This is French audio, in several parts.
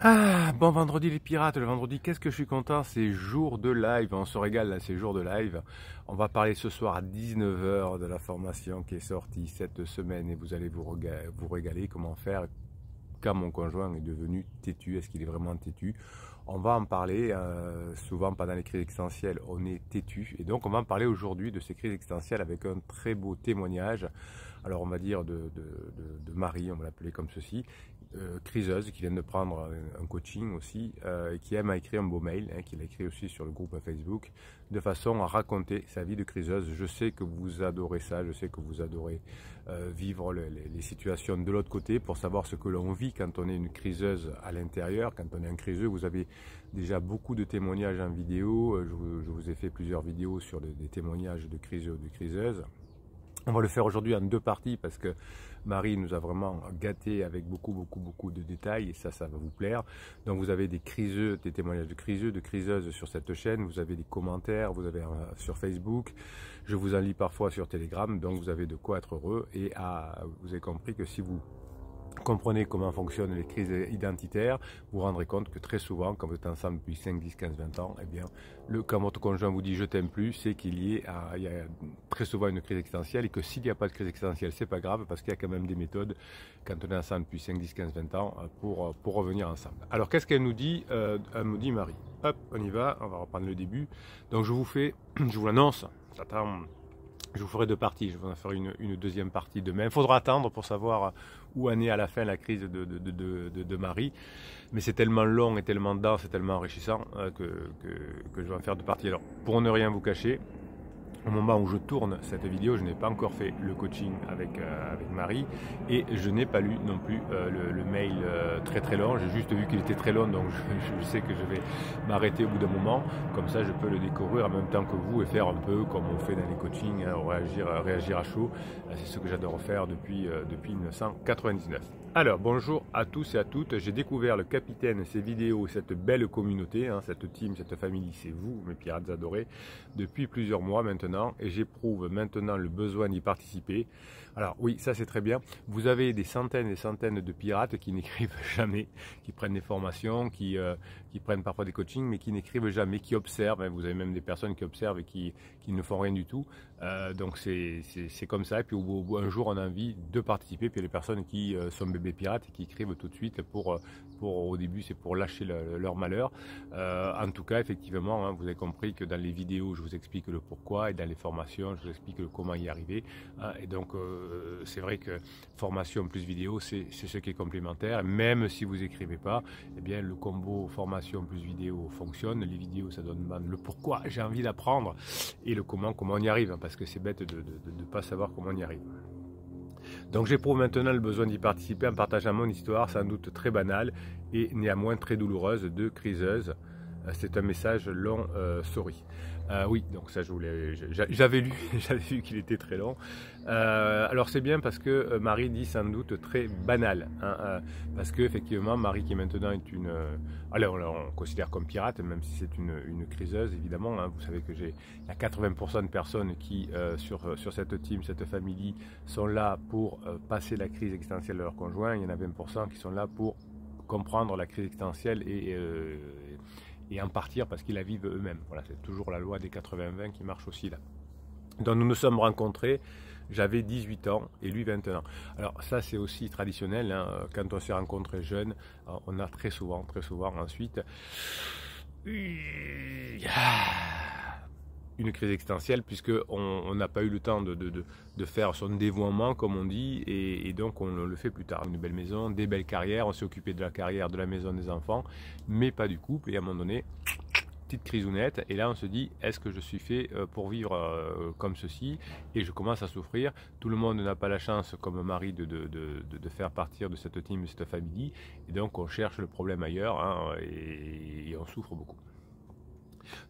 Ah, bon vendredi les pirates, le vendredi, qu'est-ce que je suis content, c'est jour de live, on se régale là, c'est jour de live. On va parler ce soir à 19 h de la formation qui est sortie cette semaine et vous allez vous régaler, comment faire quand mon conjoint est devenu têtu, est-ce qu'il est vraiment têtu? On va en parler, souvent pendant les crises existentielles, on est têtu. Et donc on va en parler aujourd'hui de ces crises existentielles avec un très beau témoignage. Alors on va dire de Marie, on va l'appeler comme ceci, criseuse, qui vient de prendre un coaching aussi, et qui aime à écrire un beau mail, qu'il a écrit aussi sur le groupe Facebook, de façon à raconter sa vie de criseuse. Je sais que vous adorez ça, je sais que vous adorez vivre les situations de l'autre côté pour savoir ce que l'on vit quand on est une criseuse à l'intérieur, quand on est un criseux. Vous avez déjà beaucoup de témoignages en vidéo, je vous ai fait plusieurs vidéos sur des témoignages de criseux ou de criseuses. On va le faire aujourd'hui en deux parties parce que Marie nous a vraiment gâté avec beaucoup de détails et ça va vous plaire. Donc vous avez des criseux, des témoignages de criseux, de criseuses sur cette chaîne, vous avez des commentaires, vous avez sur Facebook, je vous en lis parfois sur Telegram, donc vous avez de quoi être heureux et vous avez compris que si vous comprenez comment fonctionnent les crises identitaires, vous vous rendrez compte que très souvent, quand vous êtes ensemble depuis 5, 10, 15, 20 ans, eh bien, quand votre conjoint vous dit « je t'aime plus », c'est qu'il y a très souvent une crise existentielle et que s'il n'y a pas de crise existentielle, c'est pas grave parce qu'il y a quand même des méthodes, quand on est ensemble depuis 5, 10, 15, 20 ans, pour revenir ensemble. Alors, qu'est-ce qu'elle nous dit elle nous dit Marie. Hop, on y va, on va reprendre le début. Donc, je vous l'annonce, je vous ferai deux parties, je vais en faire une deuxième partie demain. Il faudra attendre pour savoir où en est à la fin la crise de Marie. Mais c'est tellement long et tellement dense et tellement enrichissant que je vais en faire deux parties. Alors, pour ne rien vous cacher, au moment où je tourne cette vidéo, je n'ai pas encore fait le coaching avec Marie et je n'ai pas lu non plus le mail très long. J'ai juste vu qu'il était très long, donc je sais que je vais m'arrêter au bout d'un moment. Comme ça, je peux le découvrir en même temps que vous et faire un peu comme on fait dans les coachings, réagir à chaud. C'est ce que j'adore faire depuis 1999. Alors, bonjour à tous et à toutes. J'ai découvert le capitaine, ces vidéos, cette belle communauté, cette team, cette famille, c'est vous, mes pirates adorés, depuis plusieurs mois maintenant, et j'éprouve maintenant le besoin d'y participer. Alors oui, ça c'est très bien. Vous avez des centaines et des centaines de pirates qui n'écrivent jamais, qui prennent des formations, qui prennent parfois des coachings, mais qui n'écrivent jamais, qui observent. Vous avez même des personnes qui observent et qui ne font rien du tout. Donc c'est comme ça. Et puis un jour, on a envie de participer. Puis il y a des personnes qui sont bébés pirates et qui écrivent tout de suite au début, c'est pour lâcher leur malheur. En tout cas, effectivement, vous avez compris que dans les vidéos, je vous explique le pourquoi et dans les formations, je vous explique le comment y arriver. Et donc, c'est vrai que formation plus vidéo, c'est ce qui est complémentaire. Même si vous écrivez pas, eh bien, le combo formation plus vidéo fonctionne. Les vidéos, ça donne le pourquoi j'ai envie d'apprendre et le comment on y arrive. Parce que c'est bête de ne pas savoir comment on y arrive. Donc j'éprouve maintenant le besoin d'y participer en partageant mon histoire, sans doute très banale et néanmoins très douloureuse, de criseuse. C'est un message long, sorry. Oui, donc ça j'avais vu qu'il était très long. Alors c'est bien parce que Marie dit sans doute très banal, parce que effectivement Marie qui maintenant est une, alors on considère comme pirate, même si c'est une criseuse évidemment. Vous savez que il y a 80% de personnes qui sur cette team, cette famille, sont là pour passer la crise existentielle de leur conjoint. Il y en a 20% qui sont là pour comprendre la crise existentielle et en partir parce qu'ils la vivent eux-mêmes. Voilà, c'est toujours la loi des 80-20 qui marche aussi là. Donc nous nous sommes rencontrés, j'avais 18 ans et lui 21 ans. Alors ça c'est aussi traditionnel, quand on s'est rencontrés jeunes, on a très souvent ensuite une crise existentielle puisqu'on n'a pas eu le temps de faire son dévouement comme on dit et donc on le fait plus tard. Une belle maison, des belles carrières, on s'est occupé de la carrière, de la maison, des enfants, mais pas du couple et à un moment donné, petite crisounette et là on se dit est-ce que je suis fait pour vivre comme ceci et je commence à souffrir. Tout le monde n'a pas la chance comme Marie de faire partir de cette team, de cette famille et donc on cherche le problème ailleurs et on souffre beaucoup.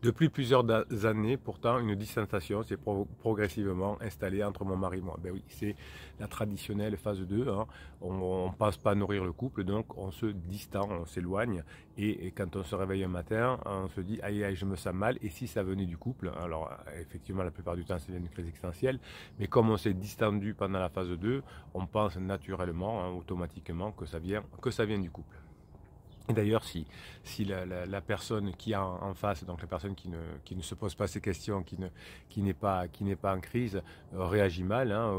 Depuis plusieurs années, pourtant, une distanciation s'est progressivement installée entre mon mari et moi. Ben oui, c'est la traditionnelle phase 2. On ne pense pas à nourrir le couple, donc on se distend, on s'éloigne. Et quand on se réveille un matin, on se dit aïe aïe, je me sens mal. Et si ça venait du couple, alors effectivement, la plupart du temps, c'est une crise existentielle. Mais comme on s'est distendu pendant la phase 2, on pense naturellement, automatiquement, que ça vient du couple. Et d'ailleurs, si la personne qui est en face, donc la personne qui ne se pose pas ces questions, qui n'est pas en crise, réagit mal, hein,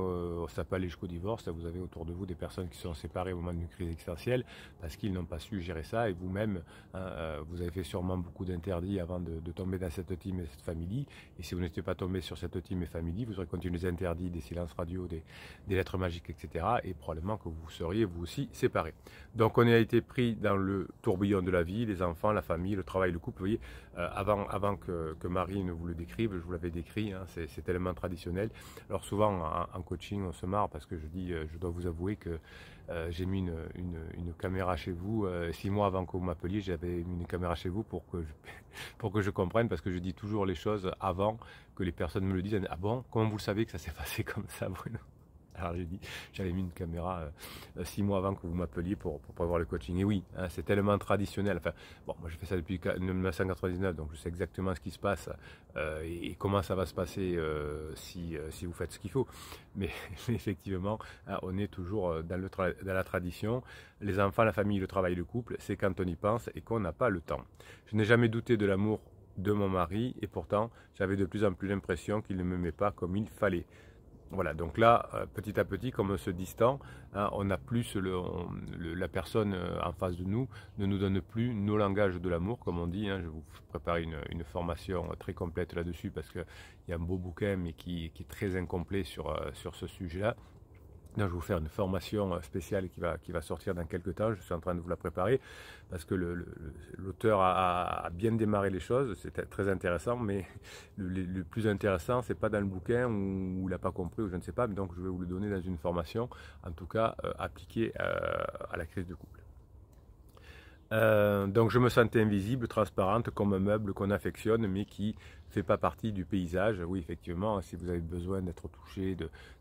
ça peut aller jusqu'au divorce. Là, vous avez autour de vous des personnes qui sont séparées au moment d'une crise existentielle parce qu'ils n'ont pas su gérer ça. Et vous-même, hein, vous avez fait sûrement beaucoup d'interdits avant de tomber dans cette team et cette famille. Et si vous n'étiez pas tombé sur cette team et famille, vous aurez continué les interdits, des silences radio, des lettres magiques, etc. Et probablement que vous seriez vous aussi séparés. Donc on a été pris dans le tourbillon de la vie, les enfants, la famille, le travail, le couple. Vous voyez, avant que Marie ne vous le décrive, je vous l'avais décrit, hein, c'est tellement traditionnel. Alors souvent en coaching, on se marre parce que je dis, je dois vous avouer que j'ai mis une caméra chez vous. 6 mois avant que vous m'appeliez, j'avais mis une caméra chez vous pour que je comprenne, parce que je dis toujours les choses avant que les personnes me le disent. Ah bon, comment vous le savez que ça s'est passé comme ça, Bruno? Alors j'ai dit, j'avais mis une caméra 6 mois avant que vous m'appeliez pour prévoir le coaching. Et oui, hein, c'est tellement traditionnel. Enfin, bon, moi j'ai fait ça depuis 1999, donc je sais exactement ce qui se passe et comment ça va se passer si vous faites ce qu'il faut. Mais effectivement, hein, on est toujours dans la tradition. Les enfants, la famille, le travail, le couple, c'est quand on y pense et qu'on n'a pas le temps. Je n'ai jamais douté de l'amour de mon mari et pourtant j'avais de plus en plus l'impression qu'il ne m'aimait pas comme il fallait. Voilà, donc là, petit à petit, comme on se distend, hein, on a plus la personne en face de nous ne nous donne plus nos langages de l'amour, comme on dit. Hein. Je vous prépare une formation très complète là-dessus parce qu'il y a un beau bouquin, mais qui est très incomplet sur ce sujet-là. Donc, je vais vous faire une formation spéciale qui va sortir dans quelques temps. Je suis en train de vous la préparer parce que l'auteur a bien démarré les choses. C'est très intéressant, mais le plus intéressant, c'est pas dans le bouquin où il n'a pas compris ou je ne sais pas. Mais donc, je vais vous le donner dans une formation, en tout cas appliquée à la crise de couple. Donc je me sentais invisible, transparente, comme un meuble qu'on affectionne mais qui ne fait pas partie du paysage. Oui, effectivement, si vous avez besoin d'être touché,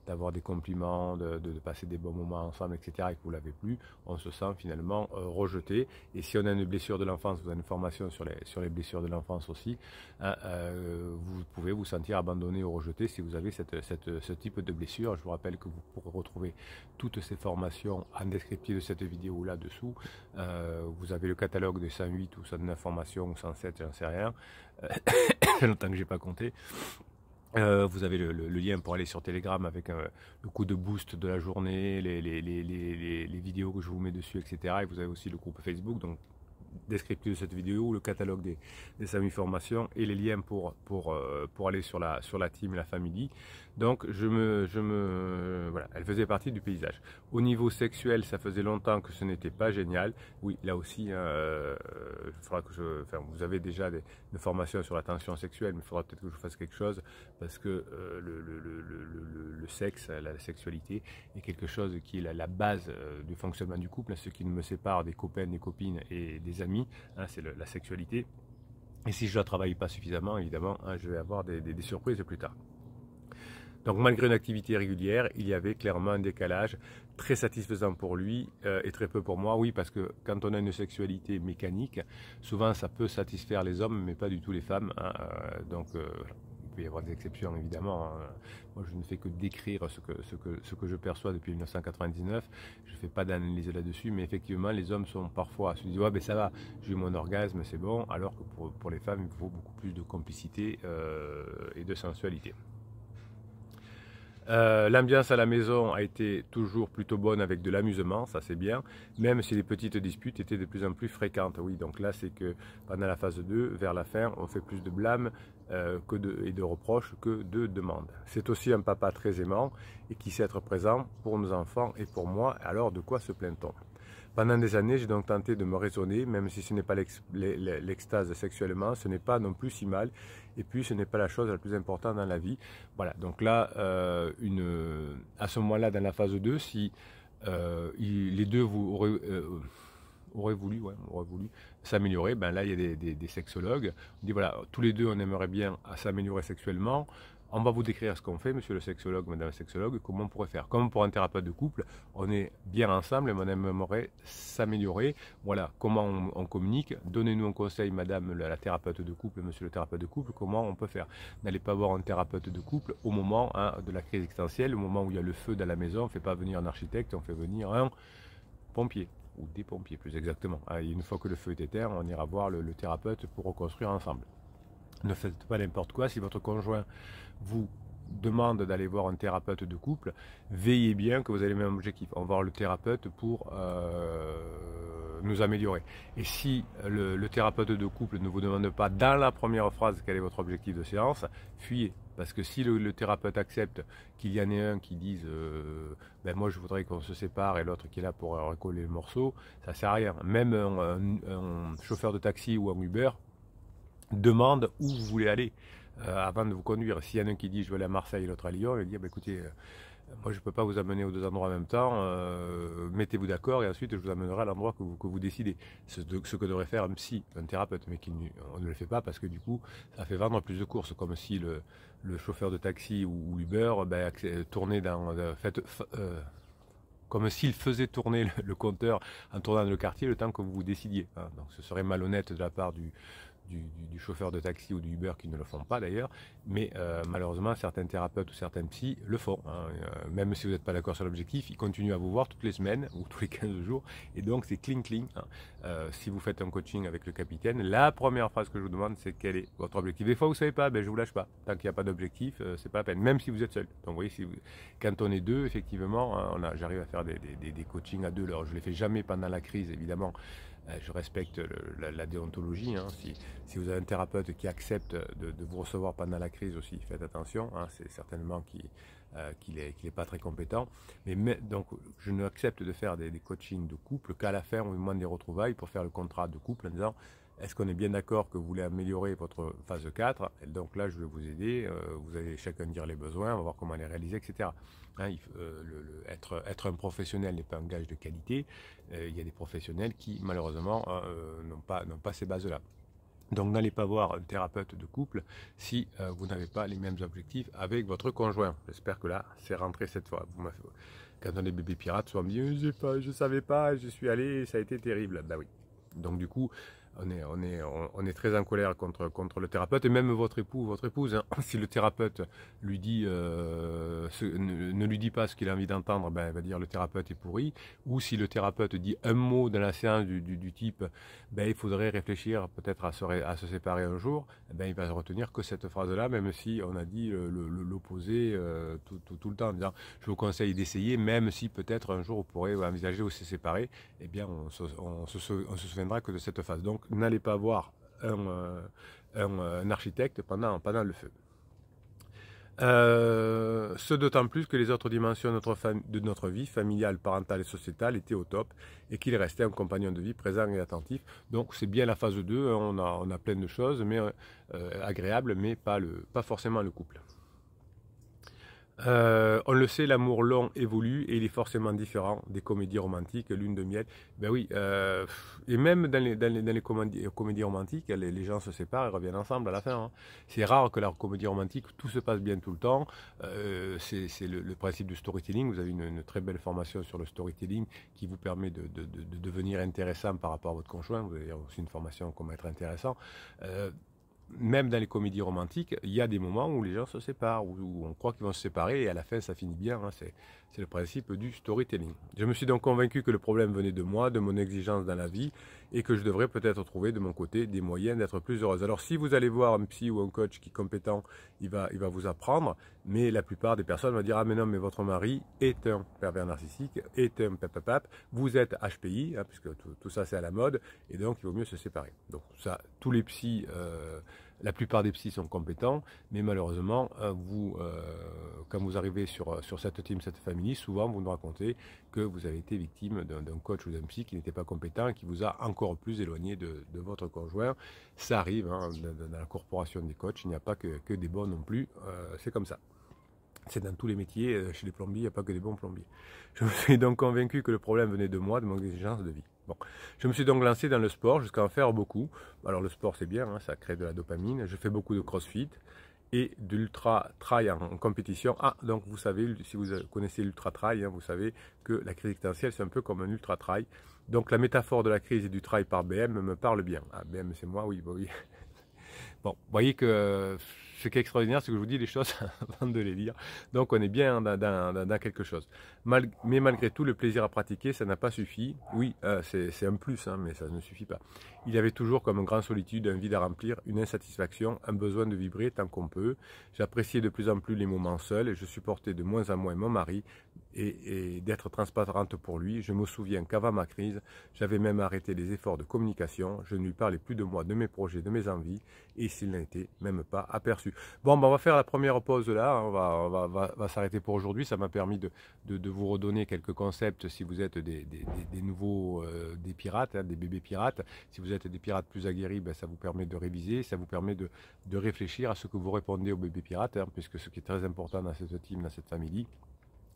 d'avoir des compliments, de passer des bons moments ensemble, etc., et que vous ne l'avez plus, on se sent finalement rejeté. Et si on a une blessure de l'enfance, vous avez une formation sur les blessures de l'enfance aussi, hein, vous pouvez vous sentir abandonné ou rejeté si vous avez ce type de blessure. Je vous rappelle que vous pourrez retrouver toutes ces formations en descriptif de cette vidéo là-dessous. Vous avez le catalogue des 108 ou 109 formations ou 107, j'en sais rien. Ça fait longtemps que j'ai pas compté. Vous avez le lien pour aller sur Telegram avec le coup de boost de la journée, les vidéos que je vous mets dessus, etc. Et vous avez aussi le groupe Facebook, donc descriptif de cette vidéo, le catalogue des 5000 formations et les liens pour aller sur la team, la famille. Donc voilà, elle faisait partie du paysage. Au niveau sexuel, ça faisait longtemps que ce n'était pas génial. Oui, là aussi, faudra que vous avez déjà des formations sur la tension sexuelle, mais il faudra peut-être que je fasse quelque chose parce que le sexe, la sexualité est quelque chose qui est la base du fonctionnement du couple. Ce qui me sépare des copains, des copines et des amis, hein, c'est la sexualité. Et si je ne la travaille pas suffisamment, évidemment, hein, je vais avoir des surprises plus tard. Donc malgré une activité régulière, il y avait clairement un décalage très satisfaisant pour lui et très peu pour moi. Oui, parce que quand on a une sexualité mécanique, souvent ça peut satisfaire les hommes, mais pas du tout les femmes. Hein, il peut y avoir des exceptions évidemment. Hein. Moi je ne fais que décrire ce que je perçois depuis 1999. Je ne fais pas d'analyse là-dessus, mais effectivement les hommes sont parfois se disent ouais ben ça va, j'ai eu mon orgasme, c'est bon, alors que pour les femmes il faut beaucoup plus de complicité et de sensualité. L'ambiance à la maison a été toujours plutôt bonne avec de l'amusement, ça c'est bien, même si les petites disputes étaient de plus en plus fréquentes. Oui, donc là c'est que pendant la phase 2, vers la fin, on fait plus de blâme et de reproches que de demandes. C'est aussi un papa très aimant et qui sait être présent pour nos enfants et pour moi, alors de quoi se plaint-on ? Pendant des années, j'ai donc tenté de me raisonner, même si ce n'est pas l'extase sexuellement, ce n'est pas non plus si mal, et puis ce n'est pas la chose la plus importante dans la vie. Voilà, donc là, à ce moment-là, dans la phase 2, si les deux auraient voulu s'améliorer, ben là il y a des sexologues, on dit voilà, tous les deux on aimerait bien s'améliorer sexuellement. On va vous décrire ce qu'on fait, monsieur le sexologue, madame la sexologue, comment on pourrait faire. Comme pour un thérapeute de couple, on est bien ensemble, mais on aimerait s'améliorer. Voilà, comment on communique. Donnez-nous un conseil, madame la thérapeute de couple, monsieur le thérapeute de couple, comment on peut faire. N'allez pas voir un thérapeute de couple au moment de la crise existentielle, au moment où il y a le feu dans la maison. On ne fait pas venir un architecte, on fait venir un pompier. ou des pompiers plus exactement. Et une fois que le feu est éteint, on ira voir le thérapeute pour reconstruire ensemble. Ne faites pas n'importe quoi. Si votre conjoint vous demande d'aller voir un thérapeute de couple, veillez bien que vous avez le même objectif. On va voir le thérapeute pour nous améliorer. Et si le thérapeute de couple ne vous demande pas dans la première phrase quel est votre objectif de séance, fuyez. Parce que si le thérapeute accepte qu'il y en ait un qui dise ben moi je voudrais qu'on se sépare et l'autre qui est là pour recoller le morceau, ça ne sert à rien. Même un chauffeur de taxi ou un Uber demande où vous voulez aller avant de vous conduire. S'il y en a un qui dit je veux aller à Marseille et l'autre à Lyon, il dit bah, écoutez, moi je ne peux pas vous amener aux deux endroits en même temps, mettez-vous d'accord et ensuite je vous amènerai à l'endroit que vous décidez. Ce que devrait faire un psy, un thérapeute, mais on ne le fait pas parce que du coup ça fait vendre plus de courses, comme si le chauffeur de taxi ou Uber tournait dans... comme s'il faisait tourner le compteur en tournant dans le quartier le temps que vous vous décidiez. Hein. Donc ce serait malhonnête de la part du chauffeur de taxi ou du Uber qui ne le font pas d'ailleurs, mais malheureusement certains thérapeutes ou certains psys le font. Hein. Même si vous n'êtes pas d'accord sur l'objectif, ils continuent à vous voir toutes les semaines ou tous les 15 jours, et donc c'est cling. Hein. Si vous faites un coaching avec le capitaine, la première phrase que je vous demande c'est quel est votre objectif. Des fois vous ne savez pas, ben, je ne vous lâche pas. Tant qu'il n'y a pas d'objectif, c'est pas la peine, même si vous êtes seul. Donc vous voyez, quand on est deux, effectivement, hein, j'arrive à faire des coachings à deux. Alors je ne les fais jamais pendant la crise, évidemment. Je respecte la déontologie. Hein. Si vous avez un thérapeute qui accepte de vous recevoir pendant la crise aussi, faites attention. Hein. C'est certainement qu'il n'est pas très compétent. Donc, je n'accepte de faire des coachings de couple qu'à la fin, on me demande des retrouvailles pour faire le contrat de couple en disant est-ce qu'on est bien d'accord que vous voulez améliorer votre phase 4 ? Et donc là, je vais vous aider. Vous allez chacun dire les besoins, on va voir comment les réaliser, etc. Hein, être un professionnel n'est pas un gage de qualité. Il y a des professionnels qui, malheureusement, n'ont pas ces bases-là. Donc n'allez pas voir un thérapeute de couple si vous n'avez pas les mêmes objectifs avec votre conjoint. J'espère que là, c'est rentré cette fois. Quand on est bébé pirate, soit on me dit je ne savais pas, je suis allé, ça a été terrible. Ben oui. Donc du coup, on est très en colère contre le thérapeute, et même votre époux ou votre épouse. Hein. Si le thérapeute lui dit, ne lui dit pas ce qu'il a envie d'entendre, ben, il va dire le thérapeute est pourri. Ou si le thérapeute dit un mot dans la séance du type ben, il faudrait réfléchir peut-être à se séparer un jour, ben, il va retenir que cette phrase-là, même si on a dit l'opposé tout le temps, en disant je vous conseille d'essayer, même si peut-être un jour vous pourrez envisager de se séparer, eh bien on se souviendra que de cette phase. Donc n'allez pas voir un architecte pendant le feu. Ce d'autant plus que les autres dimensions de notre vie, familiale, parentale et sociétale, étaient au top et qu'il restait un compagnon de vie présent et attentif. Donc c'est bien la phase 2, on a plein de choses mais agréables, mais pas forcément le couple. On le sait, l'amour long évolue et il est forcément différent des comédies romantiques, lune de miel. Ben oui, et même dans les comédies romantiques, les gens se séparent et reviennent ensemble à la fin. Hein. C'est rare que la comédie romantique, tout se passe bien tout le temps. C'est le principe du storytelling. Vous avez une très belle formation sur le storytelling qui vous permet de devenir intéressant par rapport à votre conjoint. Vous avez aussi une formation comment être intéressant. Même dans les comédies romantiques, il y a des moments où les gens se séparent, où on croit qu'ils vont se séparer et à la fin ça finit bien. Hein, c'est le principe du storytelling. Je me suis donc convaincu que le problème venait de moi, de mon exigence dans la vie, et que je devrais peut-être trouver de mon côté des moyens d'être plus heureuse. Alors si vous allez voir un psy ou un coach qui est compétent, il va vous apprendre, mais la plupart des personnes vont dire ah mais non, mais votre mari est un pervers narcissique, est un papapap, vous êtes HPI, hein, puisque tout ça c'est à la mode, et donc il vaut mieux se séparer. Donc ça, tous les psys, la plupart des psys sont compétents, mais malheureusement, quand vous arrivez sur cette team, cette famille, souvent vous nous racontez que vous avez été victime d'un coach ou d'un psy qui n'était pas compétent et qui vous a encore plus éloigné de votre conjoint. Ça arrive, hein, dans la corporation des coachs, il n'y a pas que des bons non plus, c'est comme ça. C'est dans tous les métiers, chez les plombiers, il n'y a pas que des bons plombiers. Je me suis donc convaincu que le problème venait de moi, de mon exigence de vie. Bon. Je me suis donc lancé dans le sport jusqu'à en faire beaucoup. Alors le sport c'est bien, hein, ça crée de la dopamine. Je fais beaucoup de crossfit et d'ultra trail en compétition. Ah, donc vous savez, si vous connaissez l'ultra trail, hein, vous savez que la crise existentielle c'est un peu comme un ultra trail. Donc la métaphore de la crise et du trail par BM me parle bien. Ah, BM c'est moi, oui, bah oui. Bon, vous voyez que ce qui est extraordinaire, c'est que je vous dis les choses avant de les lire. Donc on est bien dans quelque chose. Mais malgré tout, le plaisir à pratiquer, ça n'a pas suffi. Oui, c'est un plus, hein, mais ça ne suffit pas. Il y avait toujours comme une grande solitude, un vide à remplir, une insatisfaction, un besoin de vibrer tant qu'on peut. J'appréciais de plus en plus les moments seuls et je supportais de moins en moins mon mari et d'être transparente pour lui. Je me souviens qu'avant ma crise, j'avais même arrêté les efforts de communication. Je ne lui parlais plus de moi, de mes projets, de mes envies et s'il n'était même pas aperçu. Bon, ben on va faire la première pause là, hein. On va s'arrêter pour aujourd'hui. Ça m'a permis de vous redonner quelques concepts si vous êtes des nouveaux des pirates, hein, des bébés pirates. Si vous êtes des pirates plus aguerris, ben, ça vous permet de réviser, ça vous permet de réfléchir à ce que vous répondez aux bébés pirates, hein, puisque ce qui est très important dans cette team, dans cette famille,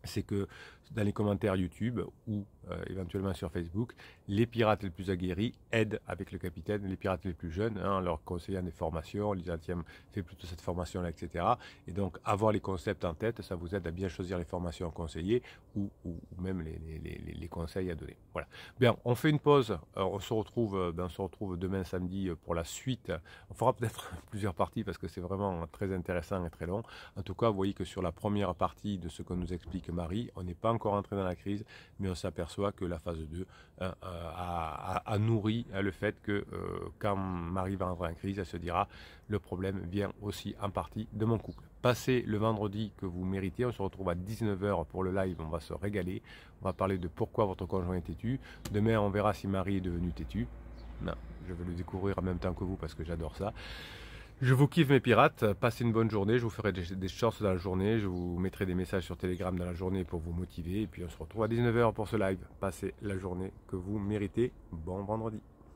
c'est que dans les commentaires YouTube ou éventuellement sur Facebook, les pirates les plus aguerris aident avec le capitaine les pirates les plus jeunes, hein, en leur conseillant des formations, en disant tiens, fais plutôt cette formation-là, etc. Et donc avoir les concepts en tête, ça vous aide à bien choisir les formations à conseiller ou même les conseils à donner. Voilà. Bien, on fait une pause, on se retrouve demain samedi pour la suite. On fera peut-être plusieurs parties parce que c'est vraiment très intéressant et très long. En tout cas, vous voyez que sur la première partie de ce que nous explique Marie, on n'est pas encore entré dans la crise, mais on s'aperçoit que la phase 2 a nourri le fait que quand Marie va entrer en crise, elle se dira le problème vient aussi en partie de mon couple. Passez le vendredi que vous méritez, on se retrouve à 19 h pour le live, on va se régaler, on va parler de pourquoi votre conjoint est têtu. Demain, on verra si Marie est devenue têtue. Non, je vais le découvrir en même temps que vous parce que j'adore ça. Je vous kiffe mes pirates, passez une bonne journée, je vous ferai des shorts dans la journée, je vous mettrai des messages sur Telegram dans la journée pour vous motiver et puis on se retrouve à 19 h pour ce live. Passez la journée que vous méritez, bon vendredi.